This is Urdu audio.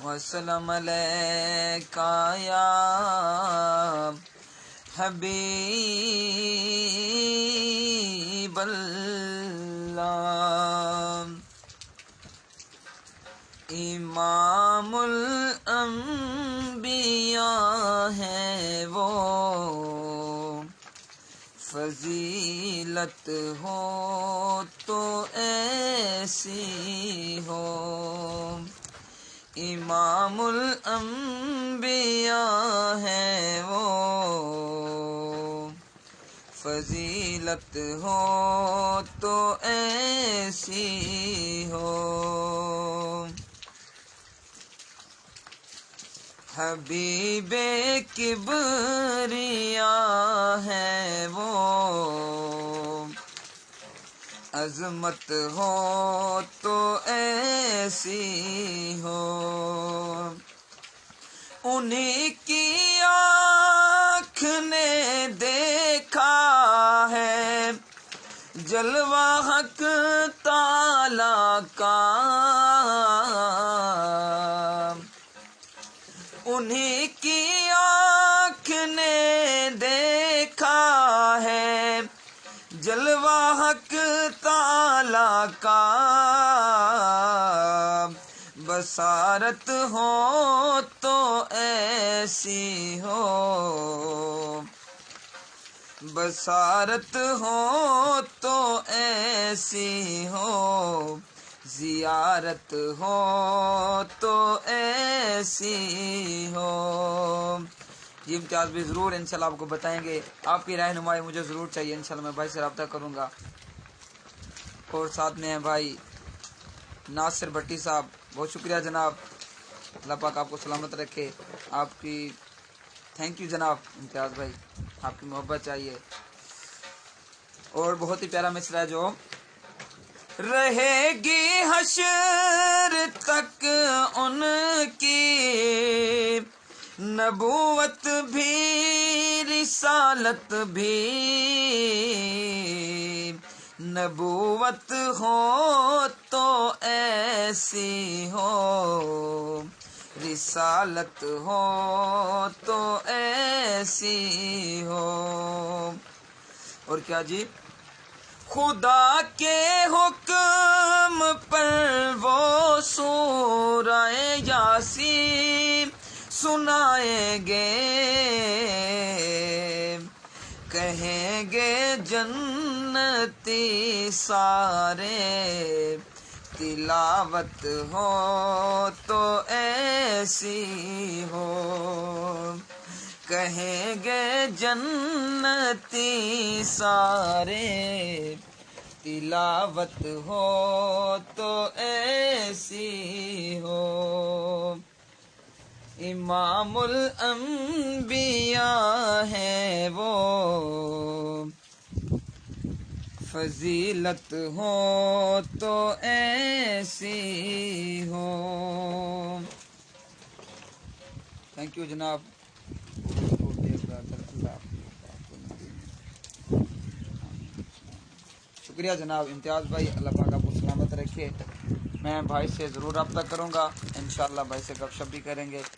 وسلام علیکہ یا حبیب اللہ۔ امام الانبیاء ہے وہ، فضیلت ہو تو ایسی ہو۔ امام الانبیاء ہے وہ، فضیلت ہو تو ایسی ہو۔ حبیب کبریاء ہے وہ، عظمت ہو تو ایسی ہو۔ انہیں کی آنکھ نے دیکھا ہے جلوہ حق تعالیٰ کا، انہیں کی آنکھ نے دیکھا ہے جلوہ حق تعالیٰ کا۔ بصارت ہو تو ایسی ہو، بصارت ہو تو ایسی ہو، زیارت ہو تو ایسی ہو۔ یہ امتیاز بھی ضرور انشاءاللہ آپ کو بتائیں گے، آپ کی رہنمائی مجھے ضرور چاہیے، انشاءاللہ میں بھائی سے رابطہ کروں گا۔ اور ساتھ میں ہیں بھائی ناصر بھٹی صاحب، بہت شکریہ جناب، اللہ پاک آپ کو سلامت رکھے۔ آپ کی تھینک یو جناب امتیاز بھائی، آپ کی محبت چاہیے۔ اور بہت ہی پیارا مصرع ہے جو رہے گی حشر تک ان کی نبوت بھی رسالت بھی، نبوت ہو تو ایسی ہو، رسالت ہو تو ایسی ہو۔ اور کیا جی، خدا کے حکم پر وہ سورہ یاسین سنائیں گے، کہیں گے جنتی سارے تلاوت ہو تو ایسی ہو، کہیں گے جنتی سارے تلاوت ہو تو ایسی ہو۔ امام الانبیاء ہے وہ، فضیلت ہو تو ایسی ہو۔ تھینک یو جناب، شکریہ جناب امتیاز بھائی، اللہ پاک آپ کو سلامت رکھے۔ میں بھائی سے ضرور رابطہ کروں گا، انشاءاللہ بھائی سے گپ شپ بھی کریں گے۔